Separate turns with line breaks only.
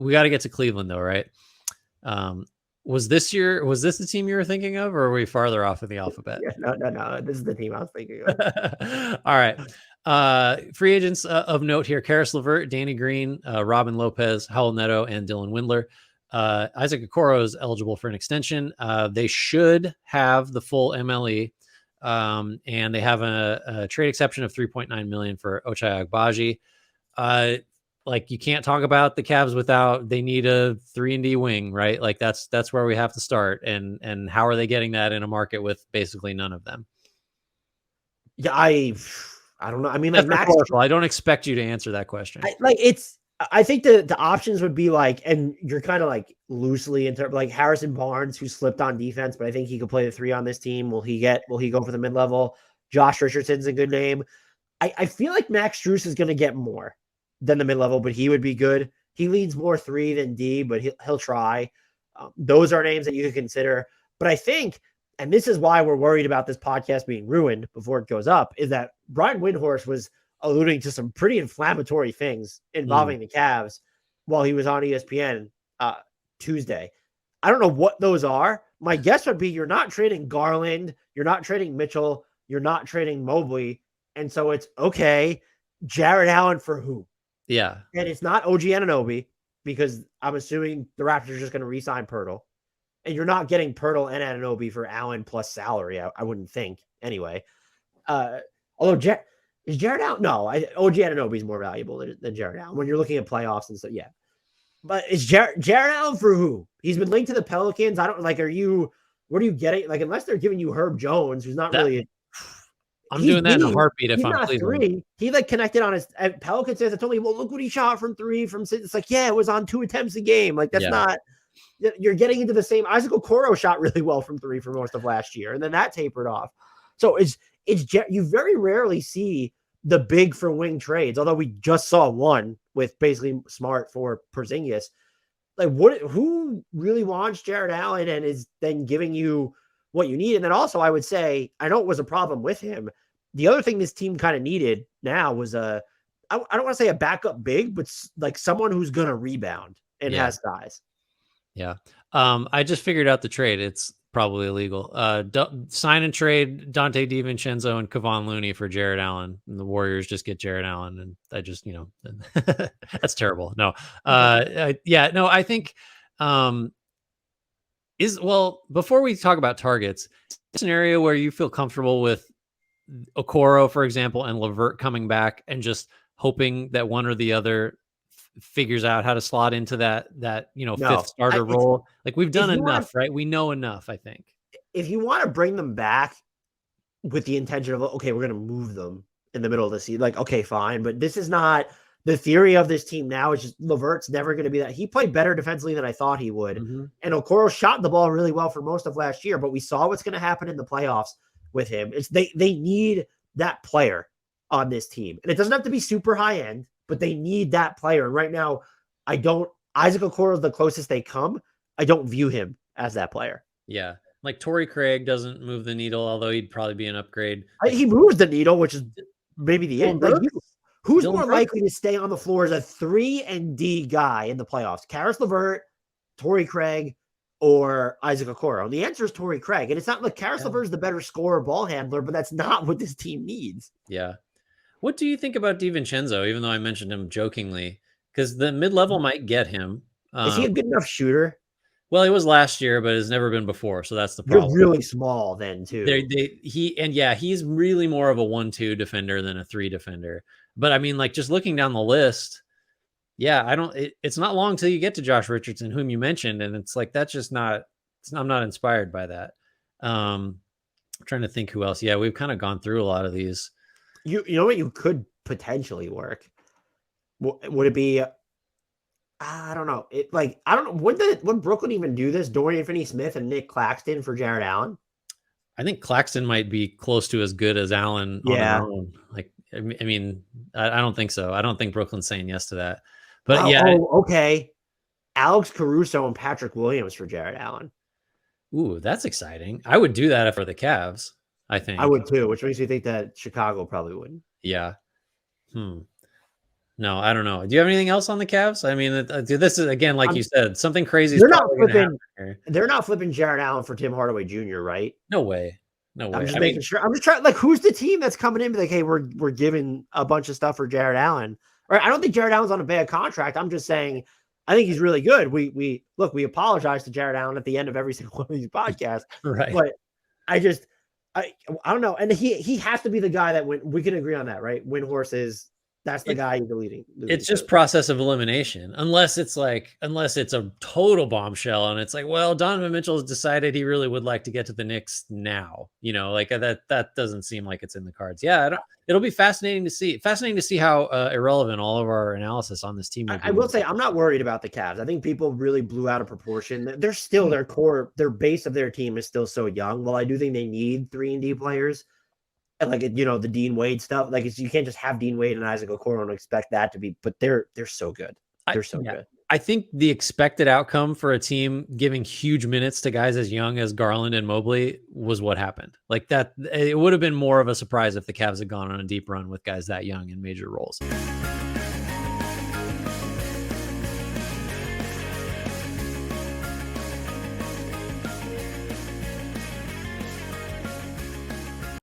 we got to get to Cleveland though, right? Was this the team you were thinking of, or are we farther off in the alphabet?
Yeah, no. This is the team I was thinking of.
All right. Free agents of note here: Karis LeVert, Danny Green, Robin Lopez, Howell Neto, and Dylan Windler. Isaac Okoro is eligible for an extension. They should have the full MLE, and they have a trade exception of $3.9 million for Ochai Agbaji. Like, you can't talk about the Cavs without, they need a 3-and-D wing, right? Like that's where we have to start. And how are they getting that in a market with basically none of them?
Yeah, I don't know. I mean, like Max,
I don't expect you to answer that question.
I think the options would be like, and you're kind of like loosely into like Harrison Barnes, who slipped on defense, but I think he could play the 3 on this team. Will he go for the mid-level? Josh Richardson's a good name. I feel like Max Strus is going to get more than the mid-level, but he would be good. He leads more 3 than D, but he'll try. Those are names that you could consider. But I think, and this is why we're worried about this podcast being ruined before it goes up, is that Brian Windhorst was alluding to some pretty inflammatory things involving the Cavs while he was on ESPN Tuesday. I don't know what those are. My guess would be you're not trading Garland, you're not trading Mitchell, you're not trading Mobley. And so it's okay. Jared Allen for who?
Yeah.
And it's not OG Anunoby, because I'm assuming the Raptors are just going to re-sign Pirtle. And you're not getting Pirtle and Anunoby for Allen plus salary, I wouldn't think. Anyway. Although is Jared Allen? No, OG Anunoby is more valuable than Jared Allen when you're looking at playoffs and stuff. Yeah. But is Jared Allen for who? He's been linked to the Pelicans. I don't like, what are you getting? Like, unless they're giving you Herb Jones, who's not really
I'm doing that in a heartbeat if I'm Cleveland.
3. He like connected on his Pelicans fans. I told me, well, look what he shot from 3 from 6. It's like, yeah, it was on 2 attempts a game. Like, that's not. You're getting into the same. Isaac Okoro shot really well from 3 for most of last year, and then that tapered off. So you very rarely see the big for wing trades. Although we just saw one with basically Smart for Porzingis. Like, who really wants Jared Allen and is then giving you what you need? And then also, I would say, I know it was a problem with him. The other thing this team kind of needed now was I don't want to say a backup big, but like someone who's going to rebound and has size.
Yeah. I just figured out the trade. It's probably illegal. Sign and trade Dante DiVincenzo and Kevon Looney for Jared Allen, and the Warriors just get Jared Allen. And I just, that's terrible. No. I think, before we talk about targets, it's an area where you feel comfortable with Okoro, for example, and LeVert coming back and just hoping that one or the other figures out how to slot into that fifth starter role. Like, we've done enough, right? We know enough, I think.
If you want to bring them back with the intention of, okay, we're going to move them in the middle of the season, like, okay, fine. But this is not the theory of this team now. It's just LeVert's never going to be that. He played better defensively than I thought he would. Mm-hmm. And Okoro shot the ball really well for most of last year, but we saw what's going to happen in the playoffs with him. It's they need that player on this team. And it doesn't have to be super high end, but they need that player. And right now, Isaac Okoro is the closest they come. I don't view him as that player.
Yeah. Like, Torrey Craig doesn't move the needle, although he'd probably be an upgrade.
He moves the needle, which is maybe the end. Like, who's more likely to stay on the floor as a 3-and-D guy in the playoffs? Karis LeVert, Torrey Craig, or Isaac Okoro? And the answer is Torrey Craig. And it's not like Karis LeVert is the better scorer, ball handler, but that's not what this team needs.
Yeah. What do you think about DiVincenzo, even though I mentioned him jokingly? Because the mid-level might get him.
Is he a good enough shooter?
Well, he was last year, but has never been before, so that's the problem.
You're really small then, too.
He's really more of a 1-2 defender than a 3 defender. But I mean, like, just looking down the list, it's not long till you get to Josh Richardson, whom you mentioned, and it's like, that's just not. I'm not inspired by that. I'm trying to think who else. Yeah, we've kind of gone through a lot of these.
You know what you could potentially work? Would it be? I don't know. I don't know. Would Brooklyn even do this? Dorian Finney-Smith and Nick Claxton for Jared Allen?
I think Claxton might be close to as good as Allen on their own. Like, I mean, I don't think so. I don't think Brooklyn's saying yes to that. But
okay. Alex Caruso and Patrick Williams for Jared Allen.
Ooh, that's exciting. I would do that for the Cavs, I think.
I would too, which makes me think that Chicago probably wouldn't.
Yeah. No, I don't know. Do you have anything else on the Cavs? I mean, this is again, like you said, something crazy is
They're not
probably going to
flipping.
happen here.
They're not flipping Jared Allen for Tim Hardaway Jr., right?
No way. No way.
I'm just
I
making
mean,
sure. I'm just trying. Like, who's the team that's coming in? Be like, hey, we're giving a bunch of stuff for Jared Allen. Or I don't think Jared Allen's on a bad contract. I'm just saying, I think he's really good. We apologize to Jared Allen at the end of every single one of these podcasts.
right.
But I don't know. And he has to be the guy that we can agree on that, right? Windhorse is. That's the guy you're leading.
It's just process of elimination, unless it's a total bombshell and it's like, well, Donovan Mitchell has decided he really would like to get to the Knicks now. Like that doesn't seem like it's in the cards. Yeah, it'll be fascinating to see. Fascinating to see how irrelevant all of our analysis on this team will be.
I will say I'm not worried about the Cavs. I think people really blew out of proportion. They're still their core, their base of their team is still so young. Well, I do think they need 3-and-D players. And the Dean Wade stuff, you can't just have Dean Wade and Isaac Okoro and expect that to be, but they're so good. They're so good.
I think the expected outcome for a team giving huge minutes to guys as young as Garland and Mobley was what happened. Like that, it would have been more of a surprise if the Cavs had gone on a deep run with guys that young in major roles.